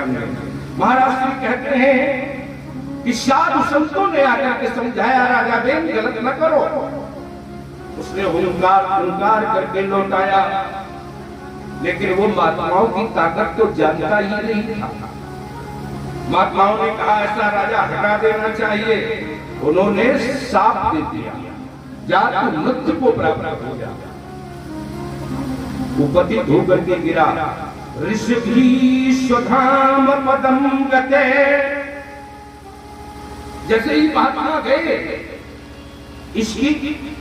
में। महाराज श्री कहते हैं कि साधु संतों ने आकर के समझाया, राजा बेन गलत न करो। उसने हुंकार करके लौटाया, लेकिन वो महात्माओं की ताकत तो जानता ही नहीं था। महात्माओं ने कहा ऐसा राजा हटा देना चाहिए। उन्होंने साफ दे दिया, जा तू मृत्यु को प्राप्त हो जा। उपति धोकर के गिरा, ऋषि स्वधाम पदम गते। जैसे ही महात्मा गए, इसकी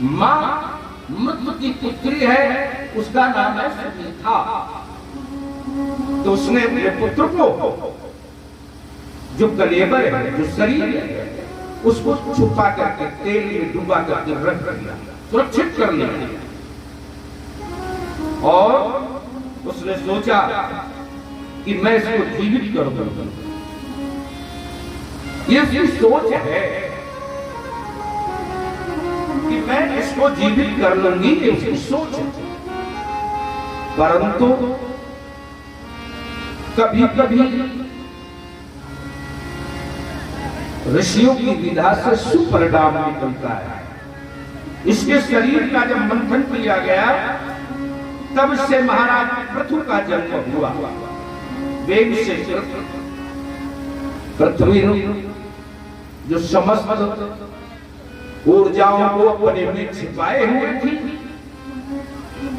मां मृत्यु की पुत्री है, उसका नाम है सुनीता। तो उसने अपने पुत्र को, जो कलेबर है, जो शरीर है, उसको छुपा करके तेल में डुबा करके रख दिया, सुरक्षित कर लिया। और उसने सोचा कि मैं इसको जीवित कर दूंगा। ये उसकी सोच है कि मैं इसको जीवित कर लूंगी, ये उसकी सोच है। परंतु कभी कभी ऋषियों की विधा से सुपरिणाम निकलता है। इसके शरीर का जब मंथन किया गया, तब से महाराज पृथु का जन्म हुआ। वेग से पृथ्वी जो समस्त ऊर्जाओं को अपने में छिपाए हुए थी,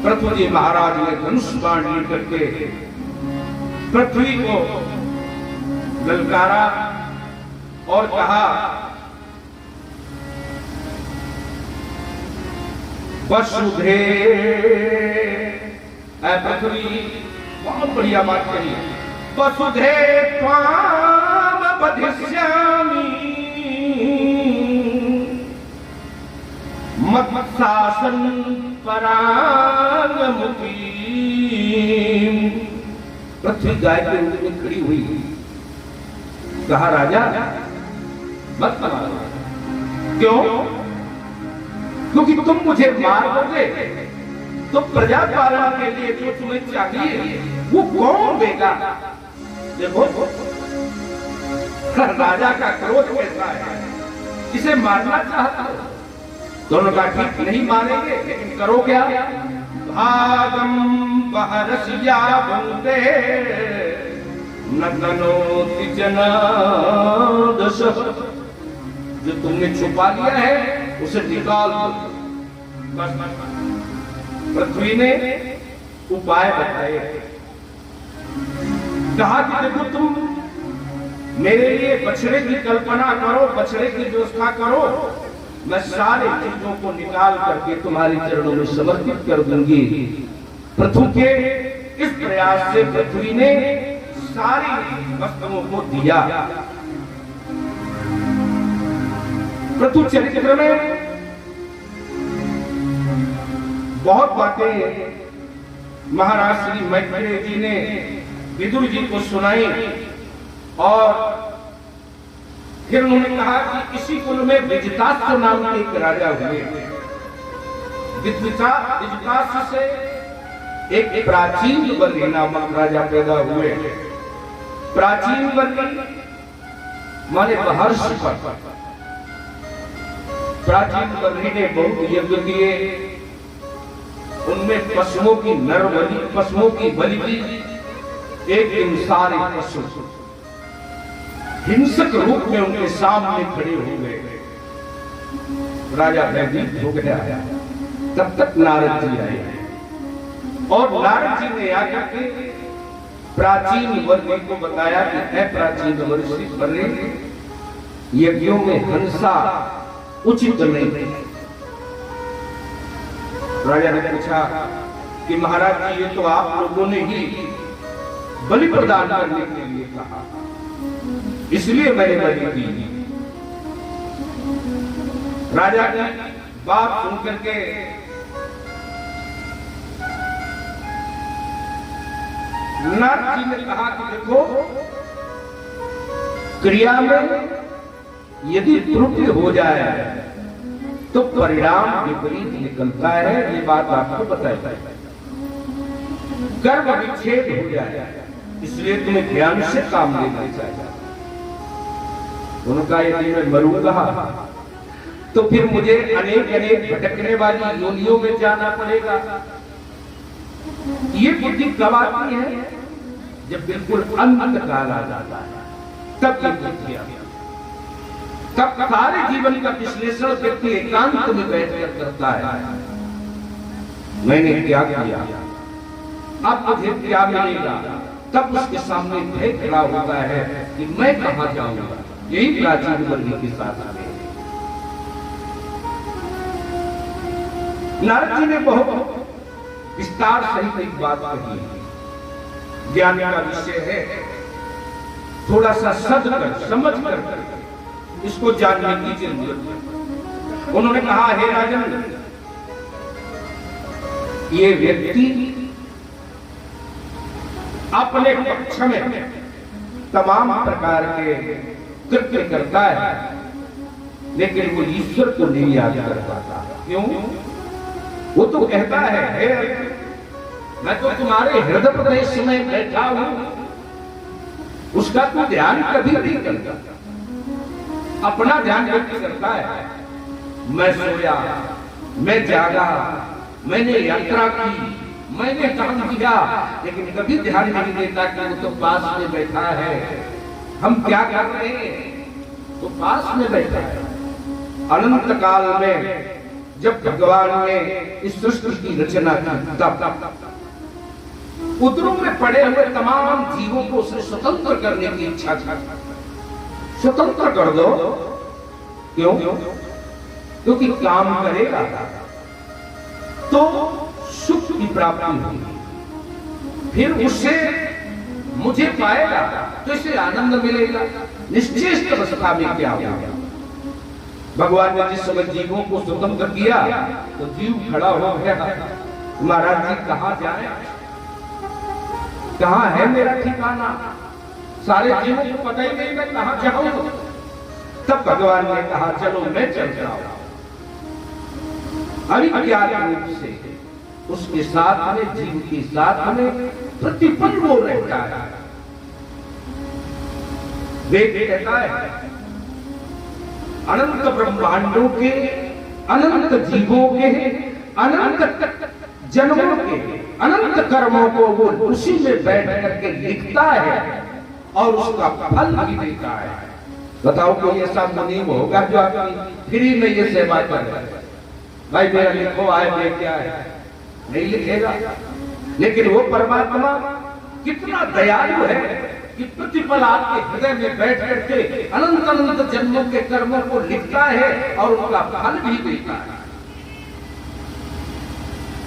पृथ्वी जी महाराज ने धनुष बाण लेकर के पृथ्वी को ललकारा और कहा, वसुधे। पृथ्वी बहुत बढ़िया बात कही, वसुधे त्वाम बधिष्यामि मत्शासन परांगमुखी। पृथ्वी गाय के रूप में खड़ी हुई, कहा राजा मत मारो। क्यों? क्योंकि तुम मुझे मार दोगे तो प्रजा पालन के लिए जो तुम्हें चाहिए वो कौन देगा? देखो राजा का क्रोध कैसा है, इसे मारना चाहता हो। दोनों का ठीक नहीं मारेंगे, लेकिन करो क्या? भागम बहरसिया बनते नतनोति जनादश। जो तुमने छुपा लिया है उसे निकाल दो। पृथ्वी ने उपाय बताए, कहा कि देखो तुम मेरे लिए बछड़े की कल्पना करो, बछड़े की व्यवस्था करो, मैं सारे चीजों को निकाल करके तुम्हारे चरणों में समर्पित कर दूंगी। पृथ्वी के इस प्रयास से पृथ्वी ने सारी वस्तुओं को दिया। पृथ्वी चरित्र में बहुत बातें महाराज श्री मैत्रेय जी ने विदुर जी को सुनाई, और फिर उन्होंने कहा कि इसी कुल में विजितास्य नाम के एक राजा हुए। विजितास्य से एक प्राचीन वर्णी नामक राजा पैदा हुए। प्राचीन वर्णी माने महर्ष पर। प्राचीन वर्णी ने बहुत यज्ञ किए, उनमें पशुओं की नर बलि, पशुओं की बलि की। एक दिन सारे पशु हिंसक रूप में उनके सामने खड़े हो गए। राजा भयभीत हो गया। तब तक नारद जी आए, और नारद जी ने आकर के प्राचीन वर्णी को बताया कि है प्राचीन वर्णी, यज्ञों में हिंसा उचित नहीं। राजा ने पूछा कि महाराज जी ये तो आप लोगों ने ही बलि प्रदान करने के लिए कहा, इसलिए मैंने बलि दी। राजा ने बात सुनकर के नारद जी ने कहा कि देखो क्रिया में यदि त्रुटि हो जाए तो परिणाम विपरीत निकलता है। ये बात आपको बताई। गर्भ विच्छेद हो जाए, इसलिए तुम्हें ध्यान से काम लेना चाहिए। उनका यदि मैं मरूंगा तो फिर मुझे अनेक अनेक भटकने वाली योनियों में जाना पड़ेगा। ये बुद्धि कब आती है? जब बिल्कुल अंत काल आ जाता है, तब ये बुद्धि आती है। तब सारे जीवन का विश्लेषण व्यक्ति एकांत में बैठकर करता है। मैंने क्या किया, अब मुझे क्या मिलेगा? तब उसके सामने भय खड़ा होता है कि मैं कहां जाऊंगा। यही प्राचीन वर्ग के साथ है। नारद जी ने बहुत विस्तार सहित एक बात कही है। ज्ञान का विषय है, थोड़ा सा सद कर समझ कर इसको जानने की जरूरत है। उन्होंने कहा, हे राजन, ये व्यक्ति अपने पक्ष में तमाम प्रकार के कृत्य करता है, लेकिन वो ईश्वर को नहीं याद कर पाता। क्यों? वो तो कहता है, हे मैं तो तुम्हारे हृदय प्रदेश में बैठा हूं, उसका तो ध्यान कभी नहीं करता। अपना ध्यान व्यक्त करता है। मैं सोया, मैं जागा, मैंने यात्रा की, मैंने काम किया, लेकिन कभी ध्यान नहीं देता कि वो तो पास में बैठा है। हम क्या कर रहे हैं? तो पास में बैठा है। अनंत काल में जब भगवान ने इस सृष्टि की रचना की, तब उदरों में पड़े हुए तमाम जीवों को उसने स्वतंत्र करने की इच्छा थी। स्वतंत्र कर दो। क्यों? क्योंकि काम करेगा तो सुख की प्राप्ति होगी, फिर उससे मुझे पाएगा तो इसे आनंद मिलेगा। निश्चेष्ट अवस्था में क्या होगा? भगवान ने जिस समय जीवों को स्वतंत्र किया तो जीव खड़ा हो गया, महाराज जी कहां जाए, कहां है मेरा ठिकाना? सारे जीवों को पता ही नहीं मैं कहां जाऊं। तब भगवान ने कहा, चलो मैं चल जाऊं। अविज्ञात रूप से उसके साथ में, जीव के साथ में प्रतिपल वो रहता है। वेद कहता है, अनंत ब्रह्मांडों के, अनंत जीवों के, अनंत जन्मों के, अनंत कर्मों को वो उसी में बैठ करके लिखता है और उसका फल भी देता है। बताओ कोई ऐसा मुनीम होगा जो आपकी फ्री में ये सेवा करे? भाई मेरा लिखो आए, मैं क्या है, नहीं लिखेगा। लेकिन वो परमात्मा कितना दयालु है कि प्रतिपल आपके हृदय में बैठ करके अनंत अनंत जन्मों के कर्मों को लिखता है और उनका फल भी देता है।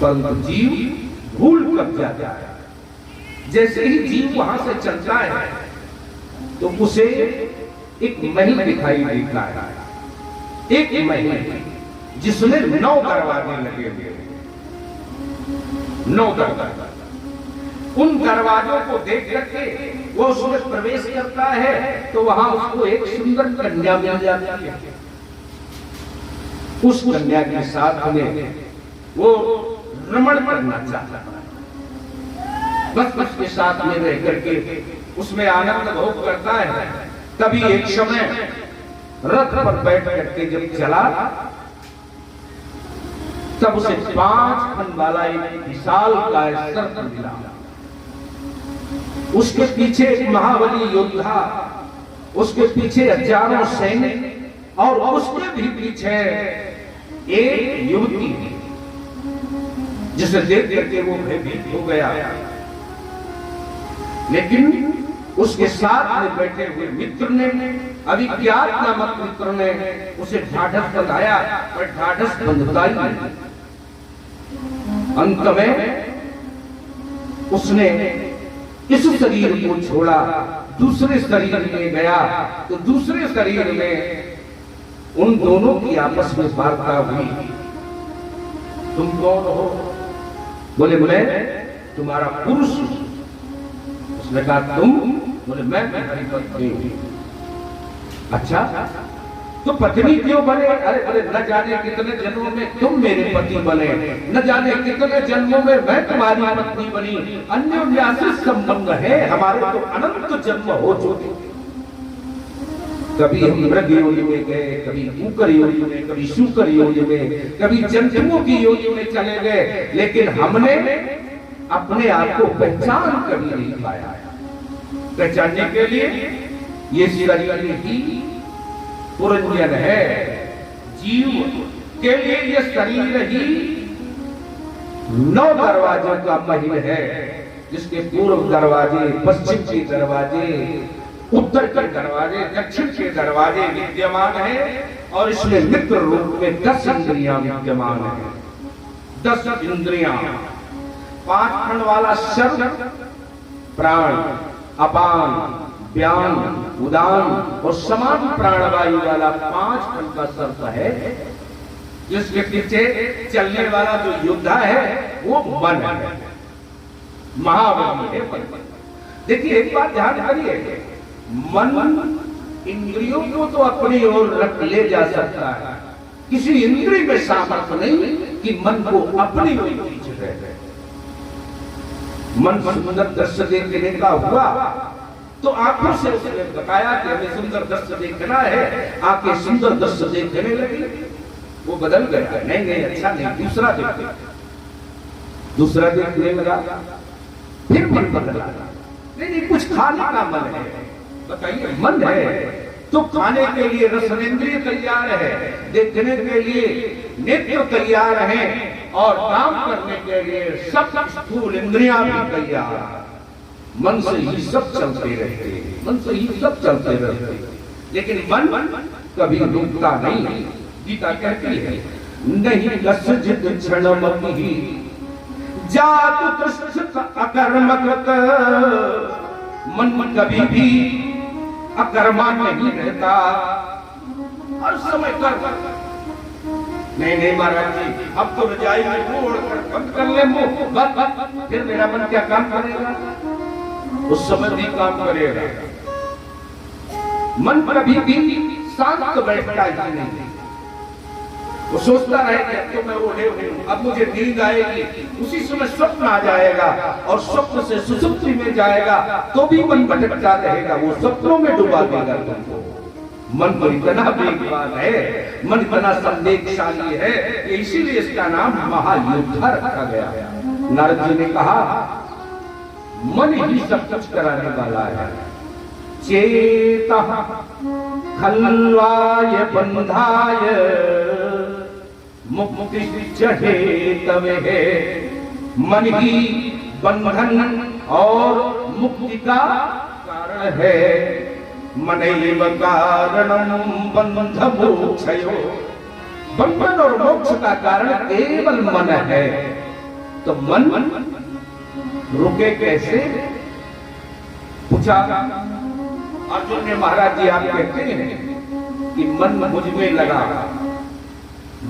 परंतु जीव भूल कर जाता है। जैसे ही जीव वहां से चलता है तो उसे एक महल दिखाई देता है, एक महल जिसमें 9 दरवाजे लगे हुए, 9 दरवाजे। उन दरवाजों को देख करके वो उसमें प्रवेश करता है तो वहां उसको एक सुंदर कन्या मिल जाती है। उस कन्या के साथ में वो रमण करना चाहता है, बस उसके साथ में रह करके उसमें आनंद भोग करता है। तभी एक समय रथ पर बैठ करके जब चला, तब उसे 5 फन वाला एक विशाल काय सर्प मिला। उसके पीछे एक महाबली योद्धा, उसके पीछे हजारों सैनिक और उसके भी पीछे एक युवती, जिसे देख करके वो भयभीत हो गया। लेकिन उसके साथ में बैठे हुए मित्र ने, अविज्ञात नामक मित्र ने उसे ढाढ़स बताया, पर ढाढ़स बंधता ही नहीं। अंत में उसने इस शरीर को छोड़ा, दूसरे शरीर में गया तो दूसरे शरीर में उन दोनों की आपस में वार्ता हुई। तुम कौन हो? बोले मैं तुम्हारा पुरुष। उसने कहा तुम? बोले मैं तुम्हारी पत्नी हूं। अच्छा, तो पत्नी क्यों बने? अरे बोले न जाने कितने जन्मों में तुम मेरे पति बने, न जाने कितने जन्मों में मैं तुम्हारी पत्नी बनी, अन्योन्याश्रित संबंध है हमारे, तो अनंत जन्म हो चुके। कभी हम मृग योनि में गए, कभी कुकर योनि में, कभी शुकर योनि में, कभी जंतुओं की योनि में चले गए, लेकिन हमने अपने आप को पहचान कभी नहीं पाया। पहचानने के लिए ये शरीर ही पुरंजन है, जीव के लिए ये शरीर ही 9 दरवाजों का महल है, जिसके पूर्व दरवाजे, पश्चिम के दरवाजे, उत्तर के दरवाजे, दक्षिण के दरवाजे विद्यमान है, और इसमें मित्र रूप में 10 इंद्रियां विद्यमान है। 10 इंद्रियां, 5 खंड वाला शब्द, प्राण, अपान, व्यान, उदान और समान प्राणवायु वाला 5 खंड का शब्द है, जिसके पीछे चलने वाला जो योद्धा है वो मन है, महाबली है मन। देखिए एक बात ध्यान करिए, मन इंद्रियों को तो अपनी ओर रख ले जा सकता है, किसी इंद्रिय में सामर्थ्य नहीं कि मन को अपनी ओर खींच ले। मन सुंदर दृश्य देखने का हुआ तो आंखों से उसने बताया कि हमें सुंदर दृश्य देखना है, आंखें सुंदर दृश्य देखने लगी, वो बदल गया, नहीं नहीं अच्छा नहीं, दूसरा देखने, दूसरा देखने लगा, फिर मन बदला, नहीं नहीं कुछ खाने का मन है, बताइए मन है तो खाने के लिए रसनेंद्रिय तैयार है, देखने के लिए नेत्र तैयार है, और काम करने के लिए सब स्थूल इंद्रियां भी तैयार है। मन से ही सब चलते रहते, मन से ही सब चलते रहते, लेकिन मन कभी रुकता नहीं। गीता कहती है नहीं कस्यचित् क्षणमपि जातु तिष्ठत अकर्मकृत, मन कभी भी अकर्मा नहीं रहता, हर समय कर्म। नहीं नहीं महाराज जी, अब तो रजाई में ओढ़कर बंद कर ले मुंह, बस फिर मेरा मन क्या काम करेगा? उस समय भी काम करेगा। मन कभी भी शांत बैठता ही नहीं, वो सोचता रहेगा तो मैं ओढ़े हुए हूं, अब मुझे नींद आएगी, उसी समय स्वप्न आ जाएगा, और स्वप्न से सुषुप्ति में जाएगा तो भी मन भटकता रहेगा, वो स्वप्नों में डुबा देगा तुमको। मन पर इतना वेगवान है, मन इतना संवेगशाली है, इसीलिए इसका नाम महायोद्धा रखा गया। नारद जी ने कहा मन ही सब कुछ कराने वाला है। चेतः खल्वाय बंधाय मुक्तिश्च हेतवे, मन ही बंधन और मुक्ति का कारण है। मनैव कारणं बंध मोक्षयो, बंधन और मोक्ष का कारण केवल मन है। तो मन रुके कैसे? पूछा अर्जुन ने, महाराज जी आप कहते हैं कि मन मुझ में लगा,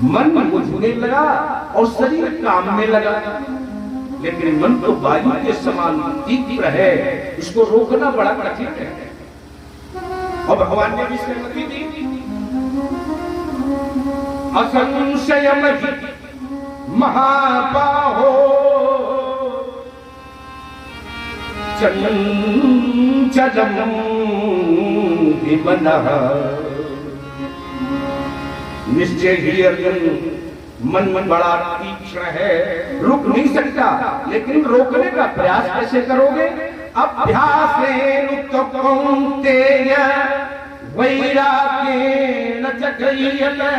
मन मुझ में लगा और शरीर काम में लगा, लेकिन मन तो वायु के समान तीव्र है, इसको रोकना बड़ा कठिन है। और भगवान ने भी सहमति दी, असंशयमहि महाबाहो चंचलं हि मनः। निश्चय ही अर्जुन, मन बड़ा तीक्ष्ण है, रुक नहीं सकता, लेकिन रोकने का प्रयास कैसे करोगे? अभ्यासेन तो कौन्तेय वैराग्येन च गृह्यते।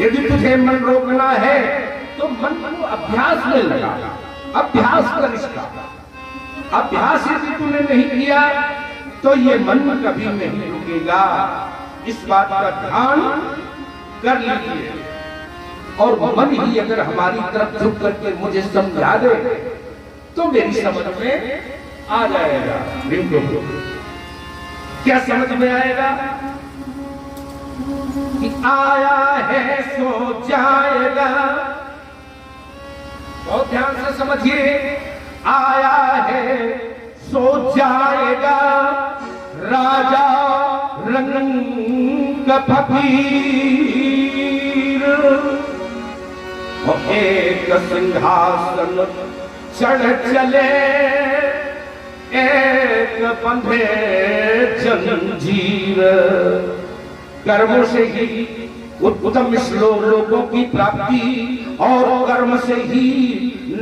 यदि तुझे मन रोकना है तो मन को अभ्यास में लगा, अभ्यास कर इसका। अभ्यास यदि तूने नहीं किया तो ये मन कभी नहीं रुकेगा। इस बात का ध्यान कर लीजिए। और मन ही अगर हमारी तरफ झुक करके मुझे समझा दे तो मेरी समझ में आ जाएगा। बिल्कुल, क्या समझ में आएगा? कि आया है सो जाएगा। बहुत ध्यान से समझिए, आया है सो जाएगा, राजा रंग फकीर और एक सिंहासन चढ़ चले, एक बंधे जंजीर। कर्म से ही उत्तम लोगों की प्राप्ति और कर्म से ही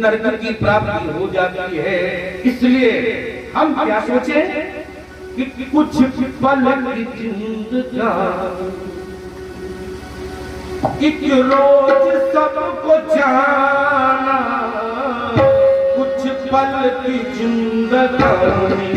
नरक की प्राप्ति हो जाती है। इसलिए हम क्या सोचे कि कुछ पल की जिंदगानी, एक रोज सबको जाना, कुछ पल की जिंदगानी।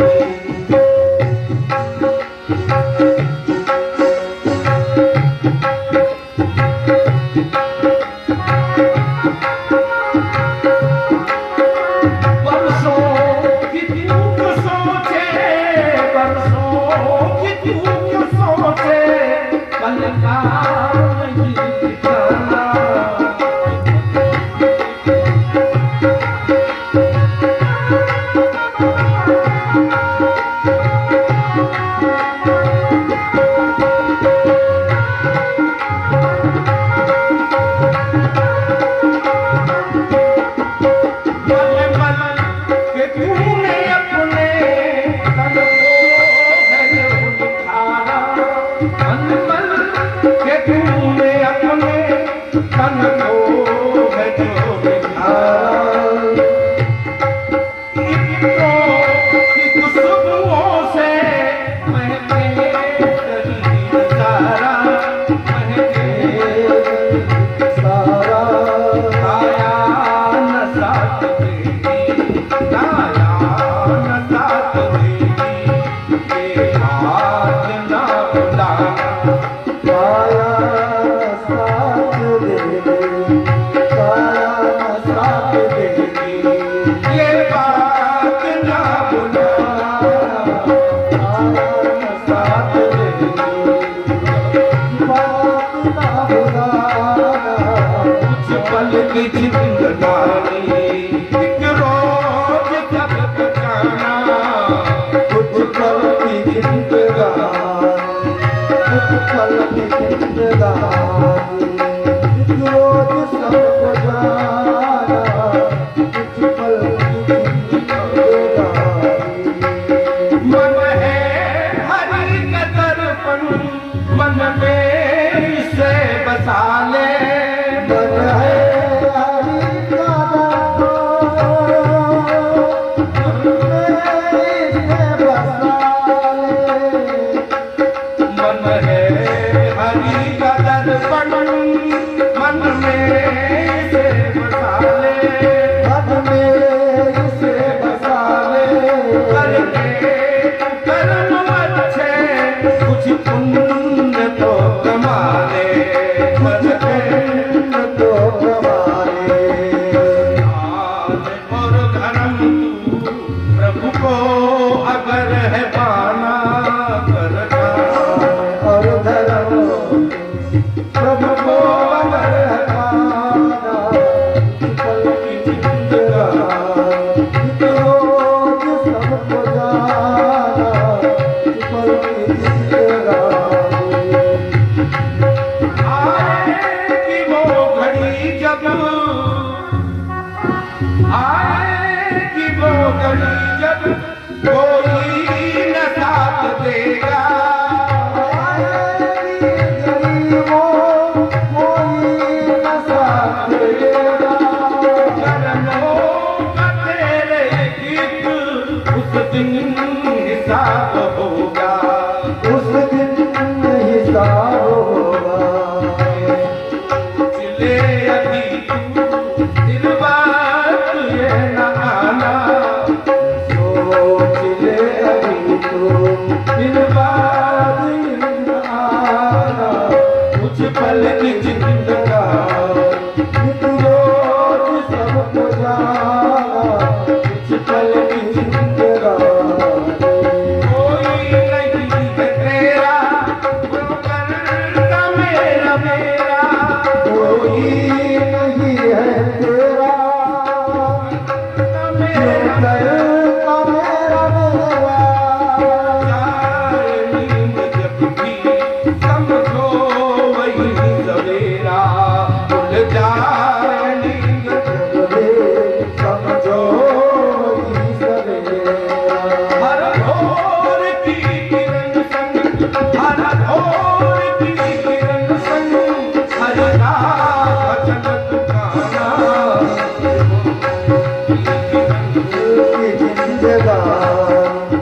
जिंदगानी,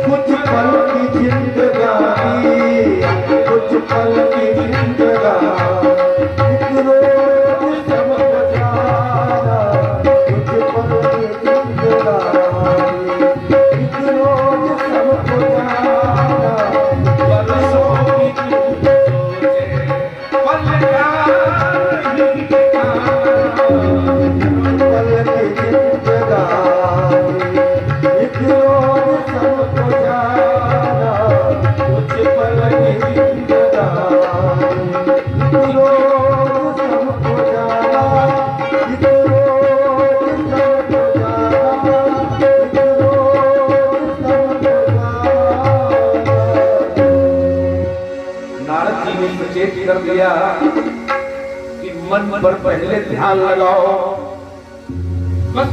कुछ पल की जिंदगानी, कुछ पल की जिंदगानी, एक रोज सबको जाना, कुछ पल की जिंदगानी, एक रोज सबको जाना, बरसों की सोचे पल का नहीं पल की जिंदगानी, एक रोज सबको जाना, कुछ पल की जिंदगानी, एक रोज सबको जाना, एक रोज सबको जाना, एक रोज सबको जाना। नारद जी ने सचेत कर दिया कि मन पर पहले ध्यान लगाओ, बस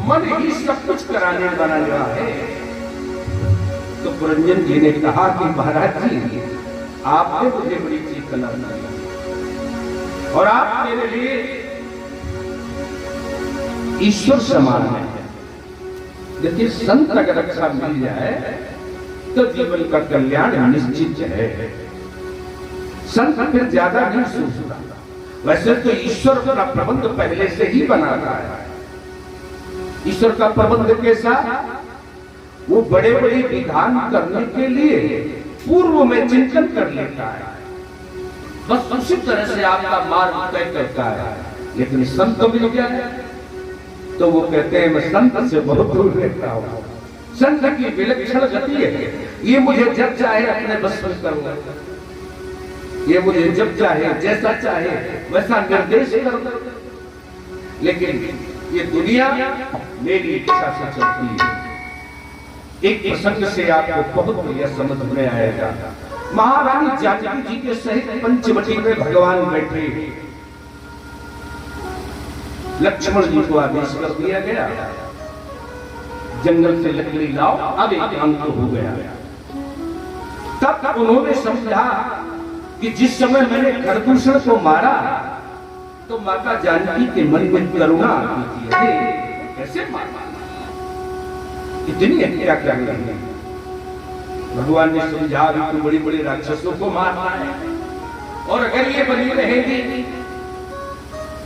मन ही सब कुछ कराने वाला है। तो पुरंजन जी ने कहा कि महाराज जी आपने मुझे बड़ी चीज कला बनाई और आप मेरे लिए ईश्वर समान है। देखिए संत अगर अच्छा मिल जाए तो जीवन का कल्याण निश्चित है। संत फिर ज्यादा नहीं सोचता। वैसे तो ईश्वर अपना प्रबंध पहले से ही बनाता है। ईश्वर का प्रबंध कैसा? वो बड़े बड़े विधान करने के लिए पूर्व में चिंतन कर लेता है, बस उसी तरह से आपका मार्ग तय करता है। लेकिन संत मिल जाए तो वो कहते हैं मैं संत से बहुत दूर रहता हूं। संत की विलक्षण गति है, ये मुझे जब चाहे अपने बस में करूंगा, ये मुझे जब चाहे जैसा चाहे वैसा निर्देश करूंगा। लेकिन ये दुनिया मेरी इच्छा से चलती है। एक प्रसंग से आपको बहुत बढ़िया समझ में आएगा। महारानी जानकी जी के सहित पंचवटी में भगवान बैठे, लक्ष्मण जी को आदेश कर दिया गया जंगल से लकड़ी लाओ, अब एकांत हो गया। तब उन्होंने समझा कि जिस समय मैंने खरदूषण को मारा तो माता जानकी के मन में करुणा आती थी, अरे कैसे मारा, इतनी हत्या कर रही है। भगवान ने समझा कि बड़ी बड़ी राक्षसों को मारना है और अगर ये बनी रहेगी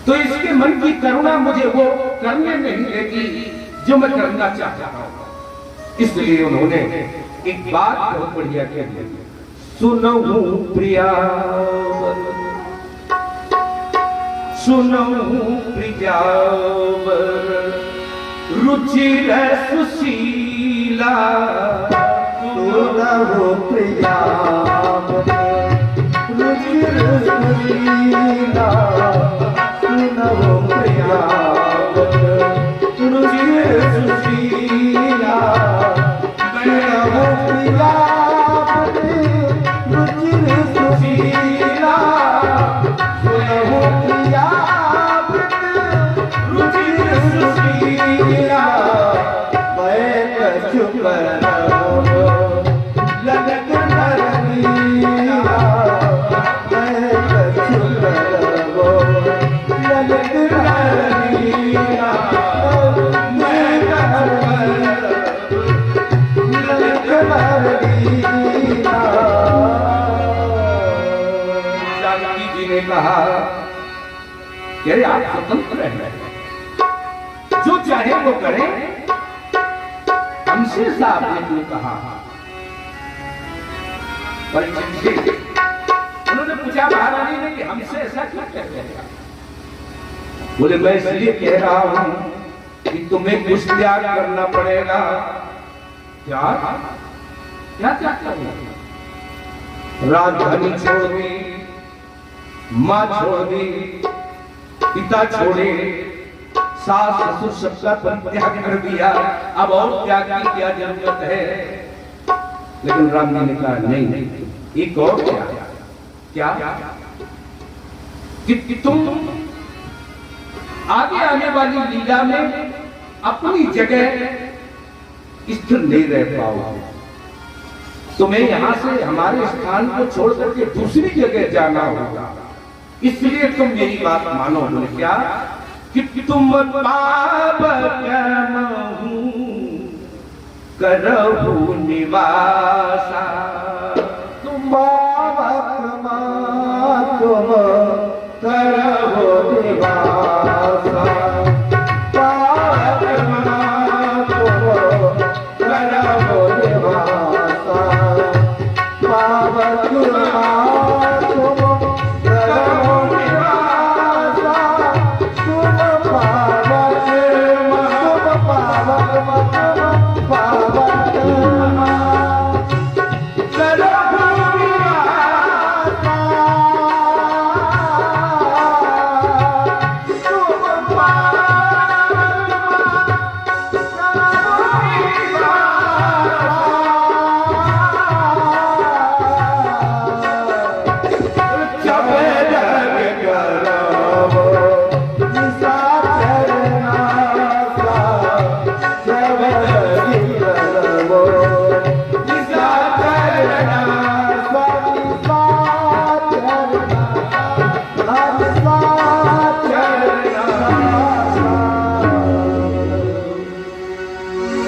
तो इसके मन की करुणा मुझे वो करने नहीं देगी जो मैं करना चाहता हूं। इसलिए उन्होंने एक बात बहुत बढ़िया कह दी, सुनहु प्रियावर, सुनहु प्रियावर, रुचिर सुशीला, सुनहु प्रियावर, रुचिर सुशीला, सुनहु प्रियावर, रुचिर सुशीला, सुनहु प्रियावर, रुचिर सुशीला, सुनहु प्रियावर, रुचिर सुशीला, मैं चुप रहो लगन करनिया, मैं चुप रहो लगन करनिया, मैं लगन करनिया। जानकी जी ने कहा कि अरे आप स्वतंत्र हैं, जो चाहे वो करें, हमसे साहब ने क्यों कहा। उन्होंने पूछा महारानी ने कि हमसे ऐसा क्यों कहते हैं। बोले मैं इसलिए कह रहा हूं कि तुम्हें कुछ त्याग करना पड़ेगा। क्या क्या त्याग करना? राजधानी छोड़ दी, माँ छोड़ दी, पिता छोड़े, सास ससुर सबका परित्याग कर दिया, अब और त्याग की क्या जरूरत है। लेकिन राम जी ने कहा नहीं, एक और क्या कि तुम आगे आने वाली लीला में अपनी जगह स्थिर नहीं रह पाओगे। तुम्हें यहां से हमारे स्थान को छोड़ करके दूसरी जगह जाना होगा, इसलिए तुम मेरी बात मानो। बोले क्या कि तुम पाप कर्म करहु निवासा। तुम तुम करहु निवासा,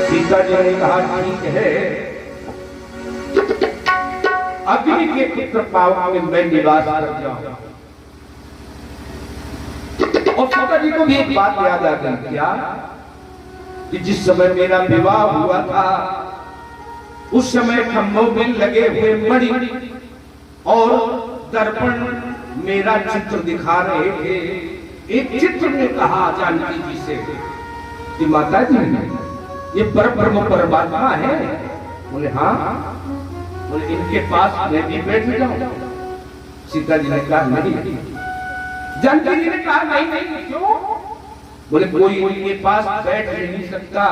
सीता जी ने कहा ठीक है, अग्नि के पुत्र पाव में मैं निवास कर जाऊं। और सीता जी को भी एक बात याद आ गई, क्या कि जिस समय मेरा विवाह हुआ था उस समय खंभों में लगे हुए मणि और दर्पण मेरा चित्र दिखा रहे थे। एक चित्र ने कहा जानकी जी से कि माता जी ये परब्रह्म परमात्मा है। बोले हाँ। बोले इनके पास मैं भी बैठ जाऊं। सीता जी ने कहा नहीं। जानकी जी ने कहा नहीं नहीं, क्यों? बोले कोई उनके पास बैठ नहीं सकता,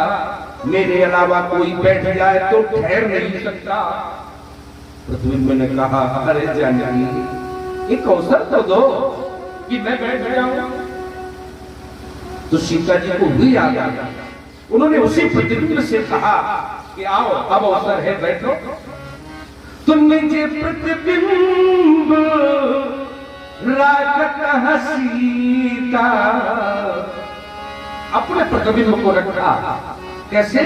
मेरे अलावा कोई बैठ जाए तो ठहर नहीं सकता। प्रद्युम्न ने कहा अरे जानकी एक अवसर तो दो कि मैं बैठ जाऊं। तो सीता जी को भी याद आ गया। उन्होंने उसी प्रतिबिंब से कहा कि आओ अब अवसर है, बैठो। तुमने जे प्रतिबिंब राखत हसीता, अपने प्रतिबिंब को रखा। कैसे?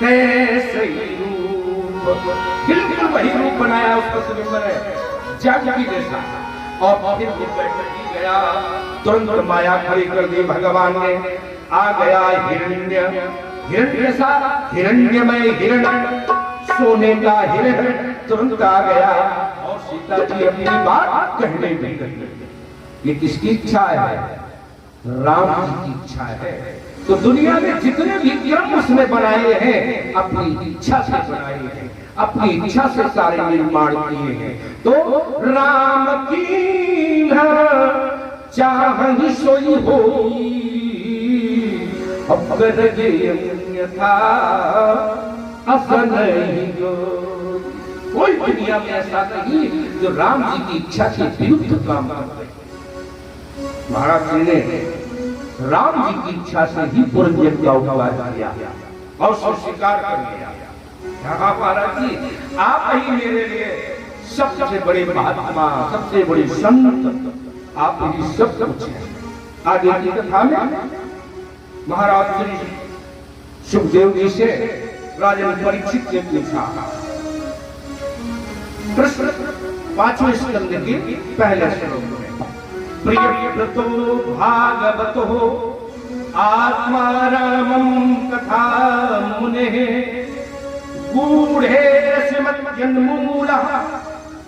कैसे रूप, बिल्कुल वही रूप बनाया उस प्रतिबिंब ने, जानकी जैसा। और फिर बैठ गया, तुरंत माया खड़ी कर दी भगवान ने। आ गया हिरण्य, हिरण्य सा हिरण्यमय हिरण, सोने का हिरण तुरंत आ गया। और सीता जी अपनी बात कहने लगी। ये किसकी इच्छा है? राम जी की इच्छा है। तो दुनिया में जितने भी क्रम उसने बनाए हैं अपनी इच्छा से बनाए हैं, अपनी इच्छा से सारे निर्माण किए हैं। तो राम की चाहहि सोई होई, अब करगे अन्यथा असन नहीं जो। कोई दुनिया में ऐसा नहीं जो राम जी की इच्छा के विरुद्ध काम करे। महाराज जी ने राम जी की इच्छा से ही पुरंजन का उपवास किया और स्वीकार कर लिया। कहा महाराज जी आप ही मेरे लिए सबसे बड़े महात्मा, सबसे बड़े संत, आप ही सब कुछ है। आगे की कथा में महाराज श्री सुखदेव जी से राजा परीक्षित ने पूछा। कृष्ण 5वें स्कंद के पहले श्लोक में प्रियव्रतो भागवतो आत्मारामं कथा मुनेः गूढ़े श्रीमद्जन्मूलः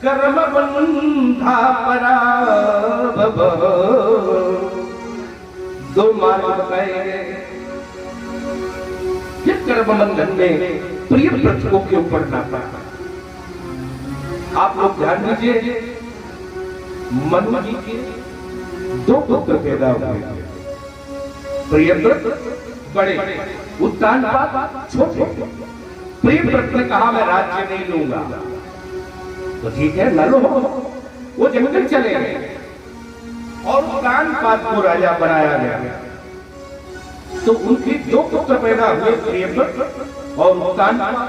कर्मबन्धा पराभव। दो मार्ग बताए गए। कर्म बंधन में प्रिय व्रत को क्यों पढ़ना पड़ा? आप लोग ध्यान दीजिए, मनु जी के 2 पुत्र पैदा हुए। प्रियव्रत बड़े, उत्तानपाद छोटे। प्रियव्रत ने कहा मैं राज्य नहीं लूंगा। तो ठीक है न लो, वो जंगल चले गए और उत्तानपाद को राजा बनाया गया। तो उनके 2 पुत्र पैदा हुए, प्रियव्रत और उत्तानपाद।